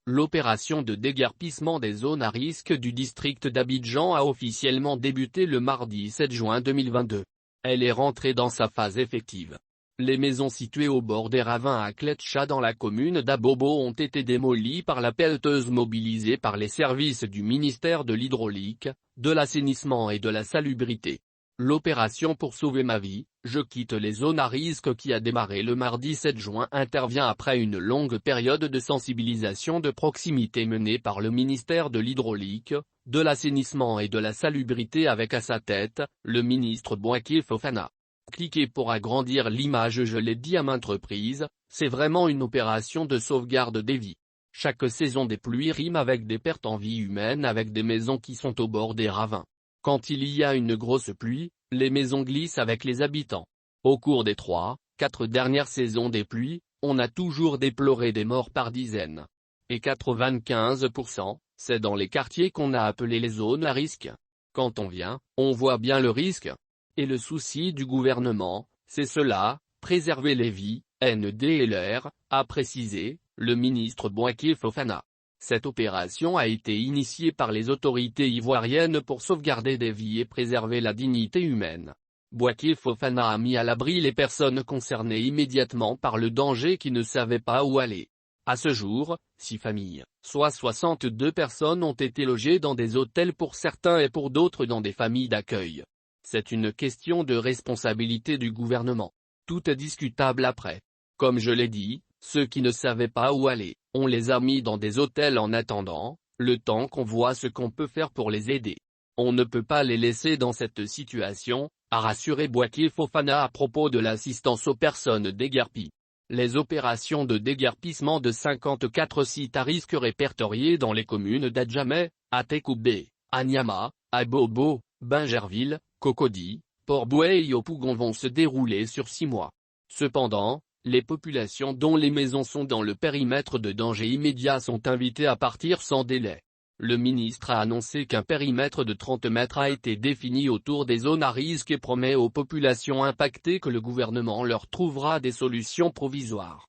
L'opération de déguerpissement des zones à risque du district d'Abidjan a officiellement débuté le mardi 7 juin 2022. Elle est rentrée dans sa phase effective. Les maisons situées au bord des ravins à Kletcha dans la commune d'Abobo ont été démolies par la pelleteuse mobilisée par les services du ministère de l'Hydraulique, de l'Assainissement et de la Salubrité. L'opération pour sauver ma vie, je quitte les zones à risque qui a démarré le mardi 7 juin intervient après une longue période de sensibilisation de proximité menée par le ministère de l'Hydraulique, de l'Assainissement et de la Salubrité avec à sa tête, le ministre Bouaké Fofana. Cliquez pour agrandir l'image. Je l'ai dit à maintes reprises, c'est vraiment une opération de sauvegarde des vies. Chaque saison des pluies rime avec des pertes en vie humaine avec des maisons qui sont au bord des ravins. Quand il y a une grosse pluie, les maisons glissent avec les habitants. Au cours des 3-4 dernières saisons des pluies, on a toujours déploré des morts par dizaines. Et 95%, c'est dans les quartiers qu'on a appelé les zones à risque. Quand on vient, on voit bien le risque. Et le souci du gouvernement, c'est cela, préserver les vies, NDLR, a précisé, le ministre Bouaké Fofana. Cette opération a été initiée par les autorités ivoiriennes pour sauvegarder des vies et préserver la dignité humaine. Bouaké Fofana a mis à l'abri les personnes concernées immédiatement par le danger qui ne savaient pas où aller. À ce jour, 6 familles, soit 62 personnes ont été logées dans des hôtels pour certains et pour d'autres dans des familles d'accueil. C'est une question de responsabilité du gouvernement. Tout est discutable après. Comme je l'ai dit, ceux qui ne savaient pas où aller, on les a mis dans des hôtels en attendant, le temps qu'on voit ce qu'on peut faire pour les aider. On ne peut pas les laisser dans cette situation, a rassuré Bouaké Fofana à propos de l'assistance aux personnes déguerpies. Les opérations de déguerpissement de 54 sites à risque répertoriés dans les communes d'Adjamé, Atekoubé, Anyama, Abobo, Bingerville, Cocody, Port-Bouët et Opougon vont se dérouler sur 6 mois. Cependant, les populations dont les maisons sont dans le périmètre de danger immédiat sont invitées à partir sans délai. Le ministre a annoncé qu'un périmètre de 30 mètres a été défini autour des zones à risque et promet aux populations impactées que le gouvernement leur trouvera des solutions provisoires.